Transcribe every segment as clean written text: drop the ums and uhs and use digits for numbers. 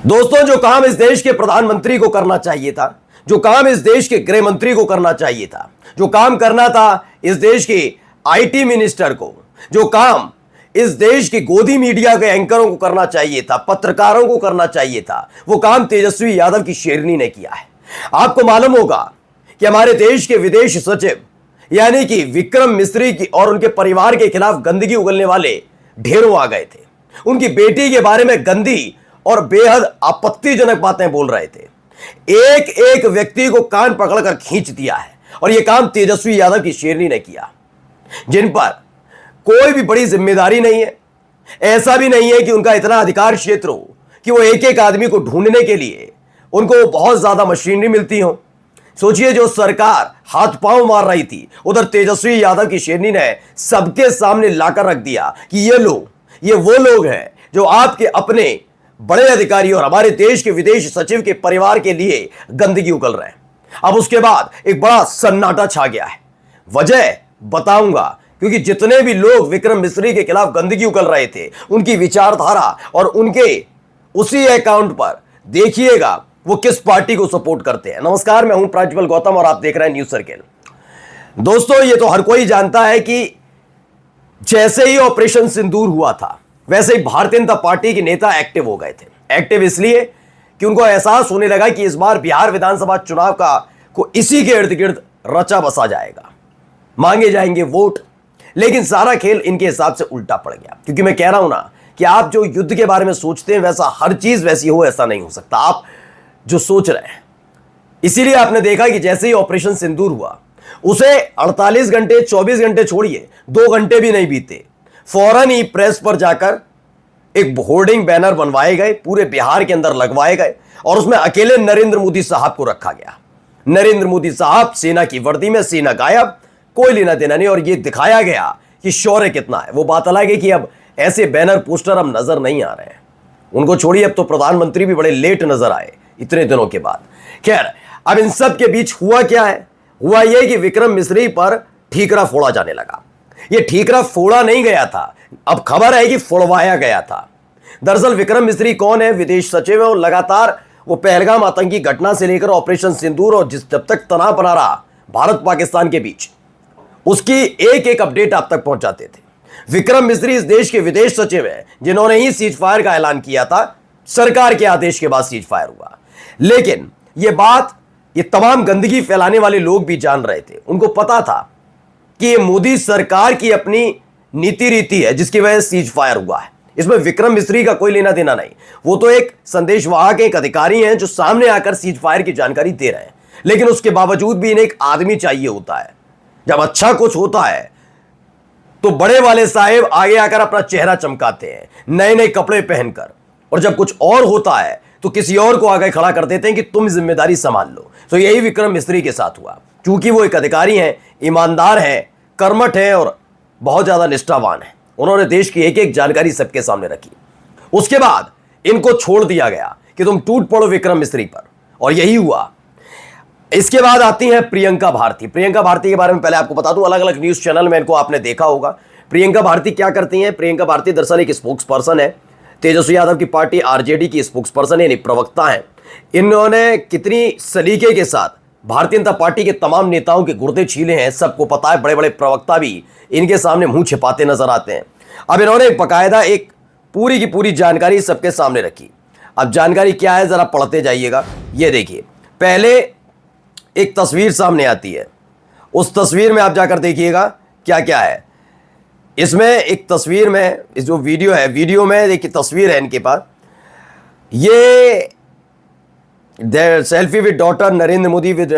दोस्तों, जो काम इस देश के प्रधानमंत्री को करना चाहिए था, जो काम इस देश के गृह मंत्री को करना चाहिए था, जो काम करना था इस देश के आईटी मिनिस्टर को, जो काम इस देश के गोदी मीडिया के एंकरों को करना चाहिए था, पत्रकारों को करना चाहिए था, वो काम तेजस्वी यादव की शेरनी ने किया है। आपको मालूम होगा कि हमारे देश के विदेश सचिव यानी कि विक्रम मिस्री की और उनके परिवार के खिलाफ गंदगी उगलने वाले ढेरों आ गए थे। उनकी बेटी के बारे में गंदी और बेहद आपत्तिजनक बातें बोल रहे थे। एक एक व्यक्ति को कान पकड़कर खींच दिया है और यह काम तेजस्वी यादव की शेरनी ने किया, जिन पर कोई भी बड़ी जिम्मेदारी नहीं है। ऐसा भी नहीं है कि उनका इतना अधिकार क्षेत्र हो कि वो एक एक आदमी को ढूंढने के लिए उनको बहुत ज्यादा मशीनरी मिलती हो। सोचिए, जो सरकार हाथ पांव मार रही थी, उधर तेजस्वी यादव की शेरनी ने सबके सामने लाकर रख दिया कि ये वो लोग हैं जो आपके अपने बड़े अधिकारी और हमारे देश के विदेश सचिव के परिवार के लिए गंदगी उगल रहे हैं। अब उसके बाद एक बड़ा सन्नाटा छा गया है। वजह बताऊंगा, क्योंकि जितने भी लोग विक्रम मिस्री के खिलाफ गंदगी उगल रहे थे, उनकी विचारधारा और उनके उसी अकाउंट पर देखिएगा वो किस पार्टी को सपोर्ट करते हैं। नमस्कार, मैं हूं प्राज्वल गौतम और आप देख रहे हैं न्यूज सर्किल। दोस्तों, ये तो हर कोई जानता है कि जैसे ही ऑपरेशन सिंदूर हुआ था, वैसे ही भारतीय जनता पार्टी के नेता एक्टिव हो गए थे। एक्टिव इसलिए कि उनको एहसास होने लगा कि इस बार बिहार विधानसभा चुनाव को इसी के इर्द गिर्द रचा बसा जाएगा, मांगे जाएंगे वोट। लेकिन सारा खेल इनके हिसाब से उल्टा पड़ गया, क्योंकि मैं कह रहा हूं ना कि आप जो युद्ध के बारे में सोचते हैं वैसा हर चीज वैसी हो, ऐसा नहीं हो सकता आप जो सोच रहे हैं। इसीलिए आपने देखा कि जैसे ही ऑपरेशन सिंदूर हुआ, उसे 48 घंटे 24 घंटे छोड़िए, 2 घंटे भी नहीं बीते, फौरन ही प्रेस पर जाकर एक होर्डिंग बैनर बनवाए गए, पूरे बिहार के अंदर लगवाए गए और उसमें अकेले नरेंद्र मोदी साहब को रखा गया। नरेंद्र मोदी साहब सेना की वर्दी में, सेना गायब, कोई लेना देना नहीं। और यह दिखाया गया कि शौर्य कितना है। वो बात अलग है कि अब ऐसे बैनर पोस्टर अब नजर नहीं आ रहे हैं। उनको छोड़िए, अब तो प्रधानमंत्री भी बड़े लेट नजर आए इतने दिनों के बाद। खैर, अब इन सब के बीच हुआ क्या है? हुआ यह कि विक्रम मिस्री पर ठीकरा फोड़ा जाने लगा। यह ठीकरा फोड़ा नहीं गया था, अब खबर है कि फोड़वाया गया था। दरअसल विक्रम मिस्री कौन है? विदेश सचिव है और लगातार वो पहलगाम आतंकी घटना से लेकर ऑपरेशन सिंदूर और जब तक तनाव बना रहा भारत पाकिस्तान के बीच, उसकी एक एक अपडेट आप तक पहुंचाते थे। विक्रम मिस्री इस देश के विदेश सचिव है जिन्होंने ही सीज फायर का ऐलान किया था। सरकार के आदेश के बाद सीज फायर हुआ। लेकिन ये तमाम गंदगी फैलाने वाले लोग भी जान रहे थे। उनको पता था कि ये मोदी सरकार की अपनी नीति रीति है जिसकी वजह से सीज फायर हुआ है। इसमें विक्रम मिस्री का कोई लेना देना नहीं। वो तो एक संदेशवाहक, एक अधिकारी हैं जो सामने आकर सीज फायर की जानकारी दे रहे हैं। लेकिन उसके बावजूद भी इन्हें एक आदमी चाहिए होता है। जब अच्छा कुछ होता है तो बड़े वाले साहेब आगे आकर अपना चेहरा चमकाते हैं नए नए कपड़े पहनकर, और जब कुछ और होता है तो किसी और को आगे खड़ा कर देते हैं कि तुम जिम्मेदारी संभाल लो। तो यही विक्रम मिस्री के साथ हुआ। क्योंकि वो एक अधिकारी हैं, ईमानदार हैं, कर्मठ हैं और बहुत ज्यादा निष्ठावान है। उन्होंने देश की एक एक जानकारी सबके सामने रखी। उसके बाद इनको छोड़ दिया गया कि तुम टूट पड़ो विक्रम मिस्री पर, और यही हुआ। इसके बाद आती हैं प्रियंका भारती। प्रियंका भारती के बारे में पहले आपको बता दूं, अलग अलग न्यूज चैनल में इनको आपने देखा होगा। प्रियंका भारती क्या करती हैं? प्रियंका भारती दरअसल एक स्पोक्स पर्सन है, तेजस्वी यादव की पार्टी आरजेडी की स्पोक्स पर्सन यानी प्रवक्ता है। इन्होंने कितनी सलीके के साथ भारतीय जनता पार्टी के तमाम नेताओं के गुर्दे छीले हैं, सबको पता है। बड़े बड़े प्रवक्ता भी इनके सामने मुंह छिपाते नजर आते हैं। अब इन्होंने बकायदा एक पूरी की पूरी जानकारी सबके सामने रखी। अब जानकारी क्या है, जरा पढ़ते जाइएगा। ये देखिए, पहले एक तस्वीर सामने आती है। उस तस्वीर में आप जाकर देखिएगा क्या क्या है। इसमें एक तस्वीर में, इस जो वीडियो है, वीडियो में एक तस्वीर है इनके पास। ये selfie with daughter Narendra Modi with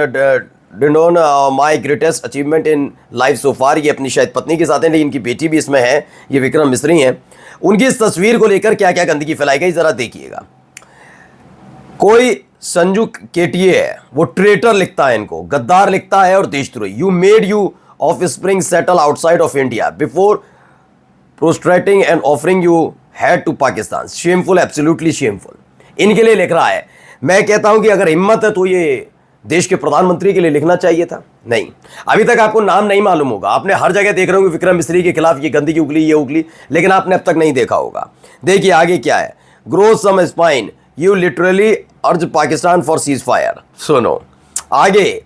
डिनोन my greatest achievement in life so far. ये अपनी शायद पत्नी के साथ हैं, लेकिन इनकी बेटी भी इसमें है। ये विक्रम मिस्री हैं। उनकी इस तस्वीर को लेकर क्या क्या गंदगी फैलाई गई, जरा देखिएगा। कोई संजू केटीए है, वो ट्रेटर लिखता है इनको, गद्दार लिखता है और देशद्रोही। You made you offspring settle outside of India before prostrating and offering you head to Pakistan. Shameful, absolutely shameful. इनके लिए लिख रहा है। मैं कहता हूं कि अगर हिम्मत है तो ये देश के प्रधानमंत्री के लिए लिखना चाहिए था। नहीं, अभी तक आपको नाम नहीं मालूम होगा। आपने हर जगह देख रहे हो विक्रम मिस्री के खिलाफ ये गंदगी उगली, ये उगली, लेकिन आपने अब तक नहीं देखा होगा। देखिए आगे क्या है। Grow some spine you literally urge Pakistan for cease fire. सुनो आगे,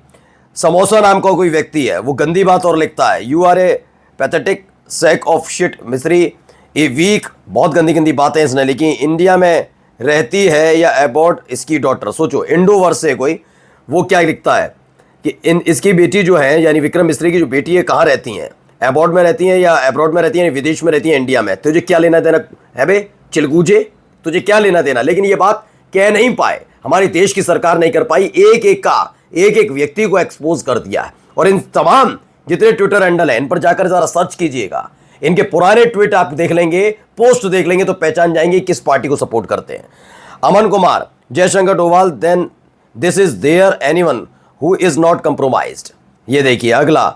समोसा नाम का कोई व्यक्ति है, वो गंदी बात और लिखता है, you are a pathetic sack of shit misery a week. बहुत गंदी गंदी बातें इसने लिखी। इंडिया में रहती है या अबॉर्ड इसकी डॉटर। सोचो, इंडो वर्स से कोई, वो क्या लिखता है कि इसकी बेटी जो है, यानी विक्रम मिस्री की जो बेटी है, कहाँ रहती हैं, अबॉर्ड में रहती हैं या अब्रॉड में रहती हैं, विदेश में रहती हैं, इंडिया में। तुझे क्या लेना देना है बे चिलगूजे, तुझे क्या लेना देना। लेकिन ये बात कह नहीं पाए, हमारी देश की सरकार नहीं कर पाई। एक एक व्यक्ति को एक्सपोज कर दिया है। और इन तमाम जितने ट्विटर हैंडल हैं, इन पर जाकर जरा सर्च कीजिएगा, इनके पुराने ट्वीट आप देख लेंगे, पोस्ट देख लेंगे तो पहचान जाएंगे किस पार्टी को सपोर्ट करते हैं। Aman Kumar, Jaishankar Doval, then this is there anyone who is not compromised. ये देखिए अगला,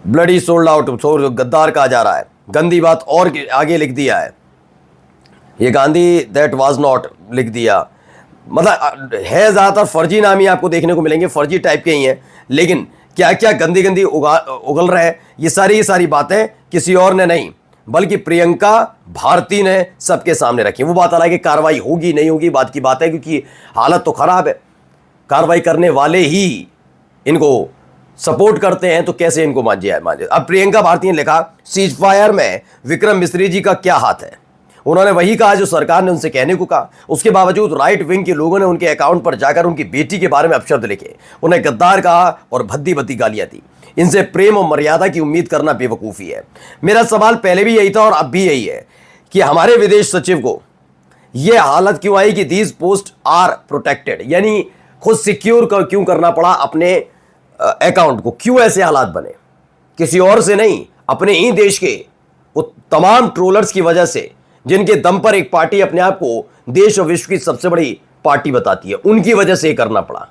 ब्लडी सोल्ड आउट, गद्दार कहा जा रहा है। गंदी बात और आगे लिख दिया है, ये गांधी दैट वाज नॉट लिख दिया। मतलब है ज़्यादातर फर्जी नाम ही आपको देखने को मिलेंगे, फर्जी टाइप के ही हैं। लेकिन क्या क्या गंदी गंदी उगल रहे हैं, ये सारी बातें किसी और ने नहीं बल्कि प्रियंका भारती ने सबके सामने रखी। वो बात अलग है कि कार्रवाई होगी नहीं होगी, बात की बात है, क्योंकि हालत तो खराब है। कार्रवाई करने वाले ही इनको सपोर्ट करते हैं तो कैसे इनको मांझे। अब प्रियंका भारती ने लिखा, सीज फायर में विक्रम मिस्री जी का क्या हाथ है। उन्होंने वही कहा जो सरकार ने उनसे कहने को कहा। उसके बावजूद राइट विंग के लोगों ने उनके अकाउंट पर जाकर उनकी बेटी के बारे में अपशब्द लिखे, उन्हें गद्दार कहा और भद्दी भद्दी गालियां दी। इनसे प्रेम और मर्यादा की उम्मीद करना बेवकूफ़ी है। मेरा सवाल पहले भी यही था और अब भी यही है कि हमारे विदेश सचिव को यह हालत क्यों आई कि दीज पोस्ट आर प्रोटेक्टेड, यानी खुद सिक्योर क्यों करना पड़ा अपने अकाउंट को, क्यों ऐसे हालात बने, किसी और से नहीं, अपने ही देश के वो तमाम ट्रोलर्स की वजह से, जिनके दम पर एक पार्टी अपने आप को देश और विश्व की सबसे बड़ी पार्टी बताती है, उनकी वजह से ये करना पड़ा।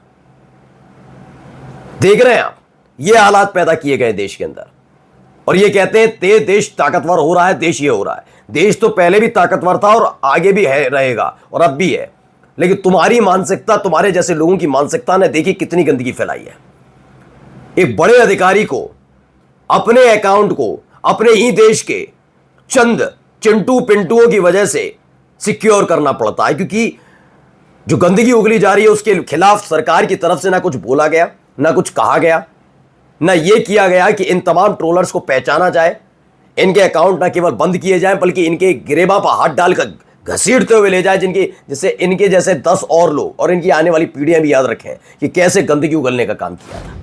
देख रहे हैं आप, ये हालात पैदा किए गए देश के अंदर, और ये कहते हैं देश ताकतवर हो रहा है, देश ये हो रहा है। देश तो पहले भी ताकतवर था और आगे भी है, रहेगा और अब भी है। लेकिन तुम्हारी मानसिकता, तुम्हारे जैसे लोगों की मानसिकता ने देखी कितनी गंदगी फैलाई है। एक बड़े अधिकारी को अपने अकाउंट को अपने ही देश के चंद चिंटू पिंटुओं की वजह से सिक्योर करना पड़ता है, क्योंकि जो गंदगी उगली जा रही है उसके खिलाफ सरकार की तरफ से ना कुछ बोला गया, ना कुछ कहा गया, ना ये किया गया कि इन तमाम ट्रोलर्स को पहचाना जाए, इनके अकाउंट ना केवल बंद किए जाएं बल्कि इनके गिरेबा पर हाथ डालकर घसीटते हुए ले जाए, जिससे इनके जैसे 10 और लोग और इनकी आने वाली पीढ़ियां भी याद रखें कि कैसे गंदगी उगलने का काम किया था।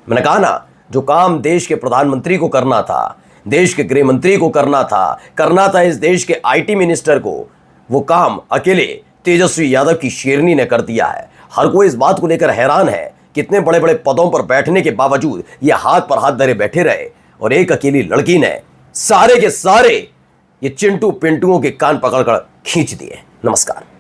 मैंने कहा ना, जो काम देश के प्रधानमंत्री को करना था, देश के गृह मंत्री को करना था इस देश के आईटी मिनिस्टर को, वो काम अकेले तेजस्वी यादव की शेरनी ने कर दिया है। हर कोई इस बात को लेकर हैरान है, कितने बड़े बड़े पदों पर बैठने के बावजूद ये हाथ पर हाथ धरे बैठे रहे, और एक अकेली लड़की ने सारे के सारे ये चिंटू पिंटुओं के कान पकड़कर खींच दिए। नमस्कार।